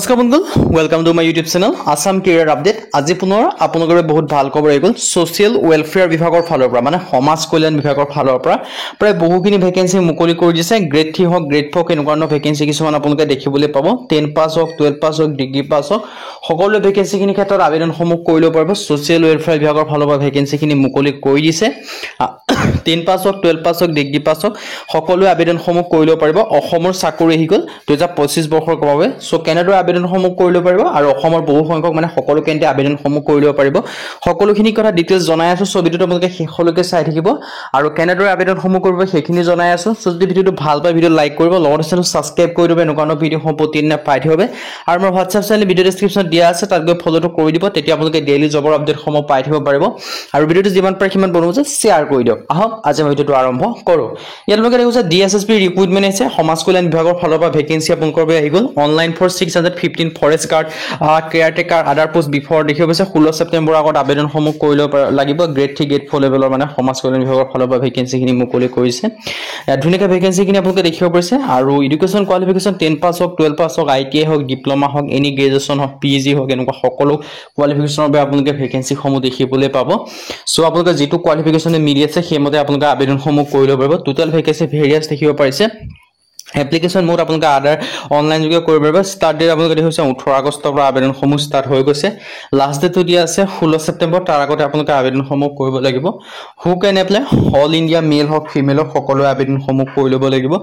নমস্কাৰ বন্ধু welcome to my YouTube channel Assam career update আজি পুনৰ আপোনালোকৰ বহুত ভাল খবৰ আহিল সোশ্যাল ওয়েলফেয়াৰ বিভাগৰ ফালৰ পৰা মানে সমাজ কল্যাণ বিভাগৰ ফালৰ পৰা প্ৰায় বহুখিনি ভ্যাকেন্সি মুকলি কৰি দিছে গ্ৰেড 3 হক গ্ৰেড 4 কেনেকুৱা ভ্যাকেন্সি কিছুমান আপোনালোকে দেখিবলৈ পাব 10 পাস হক 12 পাস হক ডিগ্ৰী পাস হক সকলো ভ্যাকেন্সি খিনি ক্ষেত্ৰত আবেদনসমূহ কৰিব পাৰিব সোশ্যাল ওয়েলফেয়াৰ বিভাগৰ ফালৰ পৰা ভ্যাকেন্সি খিনি মুকলি কৰি দিছে 10 পাস হক 12 পাস হক ডিগ্ৰী পাস হক সকলো আবেদনসমূহ কৰিব পাৰিব অসমৰ চাকৰি আহিল 2025 বৰ্ষৰ বাবে সো কেনেদৰে আবেদনসমূহ কৰিব পাৰিব আৰু অসমৰ বহু সংখ্যক মানে সকলো কেন্দ্ৰে আবেদনসমূহ কৰিব পাৰিব সকলোখিনি কথা ডিটেইলছ জনাই আছো সো ভিডিওটো আপোনালোকে শেষলৈকে চাই থাকিব আৰু কেনেদৰে আবেদনসমূহ কৰিব সেইখিনি জনাই আছো সো যদি ভিডিওটো ভাল পায় ভিডিও লাইক কৰিব লগতে চেনেল সাবস্ক্ৰাইব কৰি দিব এনেকুৱা ভিডিও প্ৰতিদিনে পাই থাকিব আৰু মোৰ WhatsApp চেনেল ভিডিও ডেসক্ৰিপচনত দিয়া আছে তাত গৈ ফলোটো কৰি দিব তেতিয়া আপোনালোকে ডেইলি জবৰ আপডেটসমূহ পাই থাকিব পাৰিব আৰু ভিডিওটো যিমান পাৰে কিমান বনোৱা শেয়াৰ কৰি দিয়ক আহক আজি ভিডিওটো আৰম্ভ কৰো ইয়াৰ লগে লগে DSSP ৰিক্ৰুটমেন্ট আছে সমাজ কল্যাণ বিভাগৰ ফালৰ পৰা ভ্যাকেন্সি আপোনালোকৰ বাবে আহি গল online for 615 forest guard caretaker other post before দেখিব পাইছে 16 ছেপ্টেম্বৰ আগত আবেদনসমূহ কৰিব লাগিব গ্ৰেড 3 গ্ৰেড 4 লেভেলৰ মানে সমাজ কল্যাণ বিভাগৰ ফালৰ পৰা ভ্যাকেন্সি খিনি মুকলি কৰিছে ধুনিকা ভ্যাকেন্সি খিনি আপোনালোকে দেখিব পাইছে আৰু এডুকেশন কোৱালিফিকেশন 10 পাস হক 12 পাস হক ITI হক ডিপ্লোমা হক এনি গ্ৰেজুৱেচন হক PG হক এনেকুৱা সকলো কোৱালিফিকেশনৰ বাবে আপোনালোকে ভ্যাকেন্সি সমূহ দেখিবলৈ পাব সো আপোনালোকে যেটো কোৱালিফিকেশনে মিলি আছে সেইমতে আপোনালোকে আবেদনসমূহ কৰিব পাৰিব টোটাল ভ্যাকেন্সি ভেৰিয়াছ দেখিব পাৰিছে এপ্লিকেশন মোড আপোনালোকে আদাৰ অনলাইন যোগে কৰিব পাৰিব স্টাৰ্ট ডেট আপোনালোকে দেখিছে 18 আগষ্টৰ পৰা আবেদনসমূহ স্টাৰ্ট হৈ গৈছে লাষ্ট ডেটটো দিয়া আছে 16 ছেপ্টেম্বৰ তাৰ আগতে আপোনালোকে আবেদনসমূহ কৰিব লাগিব হু কেন এপ্লাই অল ইন্ডিয়া মেল হক ফিমেল হক সকলো আবেদনসমূহ কৰি ল'ব লাগিব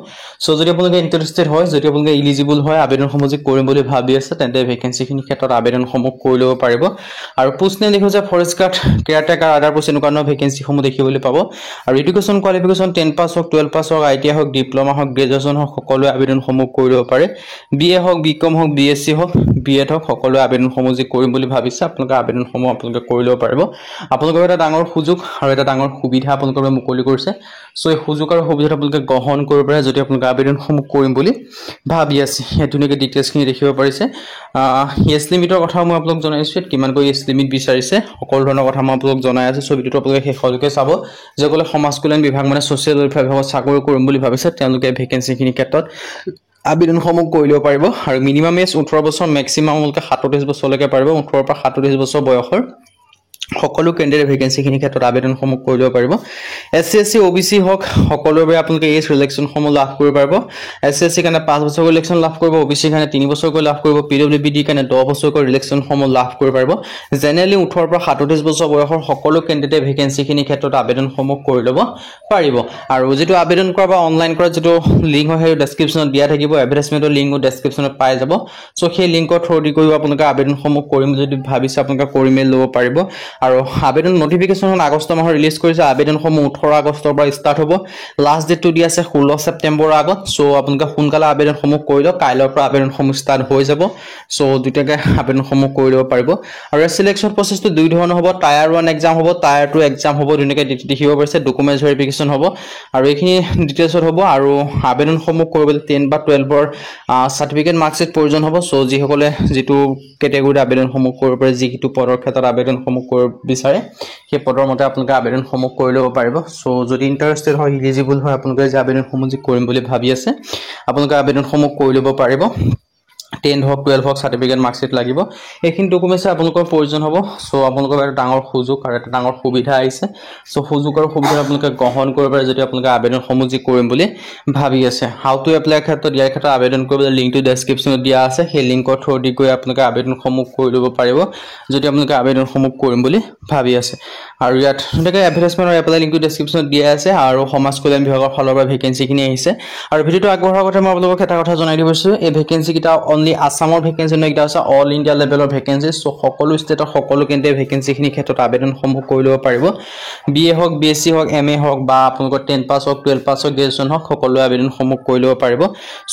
সো যদি আপোনালোকে ইন্টাৰেষ্টেড হয় যদি আপোনালোকে এলিজিবল হয় আবেদনসমূহ যে কৰিম বুলি ভাবি আছে তেন্তে ভ্যাকেন্সি খিনি ক্ষেত্ৰত আবেদনসমূহ কৰি ল'ব পাৰিব আৰু পোষ্ট নেম দেখিছে forest guard caretaker other post এনেকুৱা ভ্যাকেন্সি সমূহ দেখিবলৈ পাব আৰু এডুকেশন কোৱালিফিকেশন 10 পাস হক 12 পাস হক ITI হক ডিপ্লোমা হক গ্ৰেজুৱেচন হক সকলো আবেদনসমূহ কৰিব পাৰে BA হক BCom হক BSc হক BEd হক সকলো আবেদনসমূহ যে কৰিম বুলি ভাবিছে আপোনালোকে আবেদনসমূহ আপোনালোকে কৰি ল'ব পাৰিব আপোনালোকৰ এটা ডাঙৰ সুযোগ আৰু এটা ডাঙৰ সুবিধা আপোনালোকৰ মুকলি কৰিছে সো এই সুযোগ আৰু সুবিধা আপোনালোকে গ্ৰহণ কৰিব পাৰে যদি আপোনালোকে আবেদনসমূহ কৰিম বুলি ভাবি আছে হেতুনিকে ডিটেইলছ খিনি দেখিব পাৰিছে ইয়েস লিমিটৰ কথা মই আপোনালোক জনাইছো কিমান কৈ ইয়েস লিমিট বিচাৰিছে সকলো ধৰণৰ কথা মই আপোনালোক জনাই আছো সো ভিডিওটো আপোনালোকে শেষলৈকে চাব যে কলে সমাজ কল্যাণ বিভাগ মানে সোশ্যাল ওয়েলফেয়াৰ বিভাগত চাকৰি কৰিম বুলি ভাবিছে তেওঁলোকে ভ্যাকেন্সি খিনি ক্ষেত্ৰত আবেদনসমূহ কৰি ল'ব পাৰিব আৰু মিনিমাম এজ 18 বছৰ ম্যাক্সিমাম আপোনালোকে 37 বছৰলৈকে পাৰিব 18 পৰা 37 বছৰ বয়সৰ সকলো কেন্দ্ৰীয় ভ্যাকেন্সি খিনি ক্ষেত্ৰত আবেদনসমূহ কৰি ল'ব পাৰিব SC OBC হক সকলোৰে আপোনালোকে এজ ৰিলেকচন সমূহ লাভ কৰিব পাৰিব SC কাৰণে 5 বছৰ ৰিলেকচন লাভ কৰিব OBC কাৰণে 3 বছৰ লাভ কৰিব PWD কাৰণে 10 বছৰ ৰিলেকচন সমূহ লাভ কৰিব পাৰিব জেনেৰেলি 18 পৰা 37 বছৰ বয়সৰ সকলো কেন্দ্ৰীয় ভ্যাকেন্সি খিনি ক্ষেত্ৰত আবেদনসমূহ কৰি ল'ব পাৰিব আৰু যেটো আবেদন কৰা বা অনলাইন কৰা যেটো লিংক হয় ডেসক্ৰিপচনত দিয়া থাকিব এডভাৰটাইজমেন্টৰ লিংকও ডেসক্ৰিপচনত পাই যাব সো সেই লিংকৰ থ্ৰু দি কৰি আপোনালোকে আবেদনসমূহ কৰিম যদি ভাবিছে আপোনালোকে কৰি মেল ল'ব পাৰিব আৰু আবেদন নোটিফিকেশন আগষ্ট মাহৰ ৰিলিজ কৰিছে আবেদনসমূহ 18 আগষ্টৰ পৰা ষ্টাৰ্ট হ'ব লাষ্ট ডেটটো দিয়া আছে 16 ছেপ্টেম্বৰ আগত সো আপোনালোকে সোনকালে আবেদনসমূহ কৰি লওক কাইলৰ পৰা আবেদনসমূহ ষ্টাৰ্ট হৈ যাব সো দুটাকে আবেদনসমূহ কৰি ল'ব পাৰিব আৰু সিলেকশন প্ৰসেসটো দুই ধৰণৰ হ'ব টায়াৰ 1 এক্সাম হ'ব টায়াৰ 2 এক্সাম হ'ব দুটাকে দেখিব পাৰিছে ডকুমেন্টছ ভেৰিফিকেশন হ'ব আৰু এইখিনি ডিটেইলছত হ'ব আৰু আবেদনসমূহ কৰিবলৈ 10 বা 12 ৰ সাৰ্টিফিকেট মাৰ্কশিট প্ৰয়োজন হ'ব সো যিসকলে যেটো কেটেগৰী আবেদনসমূহ কৰিব পাৰে যিটো পদৰ ক্ষেত্ৰত আবেদনসমূহ কৰিব বিচাৰে সেই পদৰ মতে আপোনালোকে আবেদনসমূহ কৰি ল'ব পাৰিব সো যদি ইন্টাৰেষ্টেড হয় এলিজিবল হয় আপোনালোকে যে আবেদনসমূহ যে কৰিম বুলি ভাবি আছে আপোনালোকে আবেদনসমূহ কৰি ল'ব পাৰিব 10 হক 12 হক সাৰ্টিফিকেট মাৰ্কশিট লাগিব এইখিনি ডকুমেন্টছ আপোনালোকৰ প্ৰয়োজন হ'ব সো আপোনালোকৰ এটা ডাঙৰ সুযোগ আৰু এটা ডাঙৰ সুবিধা আহিছে সো সুযোগ আৰু সুবিধা আপোনালোকে গ্ৰহণ কৰিব পাৰে যদি আপোনালোকে আবেদনসমূহ যে কৰিম বুলি ভাবি আছে হাউ টু এপ্লাই ক্ষেত্ৰত ইয়াৰ ক্ষেত্ৰত আবেদন কৰিবলৈ লিংকটো ডেসক্ৰিপচনত দিয়া আছে সেই লিংকৰ থ্ৰু দি গৈ আপোনালোকে আবেদনসমূহ কৰি ল'ব পাৰিব যদি আপোনালোকে আবেদনসমূহ কৰিম বুলি ভাবি আছে আৰু ইয়াত এনেকৈ এডভাৰটাইজমেন্ট আৰু এপ্লাই লিংকটো ডেসক্ৰিপচনত দিয়া আছে আৰু সমাজ কল্যাণ বিভাগৰ ফালৰ পৰা ভ্যাকেন্সি খিনি আহিছে আৰু ভিডিওটো আগবঢ়াৰ আগতে মই আপোনালোকক এটা কথা জনাই দিছো এই ভ্যাকেন্সি কিটা অনলি আসামৰ ভ্যাকেন্সি নহয় এটা আছে অল ইন্ডিয়া লেভেলৰ ভ্যাকেন্সি সো সকলো ষ্টেটৰ সকলো কেন্দ্ৰীয় ভ্যাকেন্সি খিনি ক্ষেত্ৰত আবেদনসমূহ কৰি ল'ব পাৰিব BA হক BSc হক MA হক বা আপোনালোকৰ 10 পাস হক 12 পাস হক গ্ৰেজুৱেচন হক সকলো আবেদনসমূহ কৰি ল'ব পাৰিব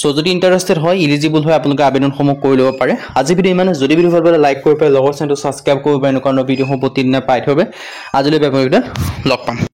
সো যদি ইন্টাৰেষ্টেড হয় এলিজিবল হয় আপোনালোকে আবেদনসমূহ কৰি ল'ব পাৰে আজি ভিডিও ইমানে যদি ভিডিও ভাল পালে লাইক কৰিব পাৰে লগৰ চেনেলটো সাবস্ক্ৰাইব কৰিব পাৰে এনেকুৱা ভিডিও প্ৰতিদিনে পাই থবে আজিলৈ লগ পাম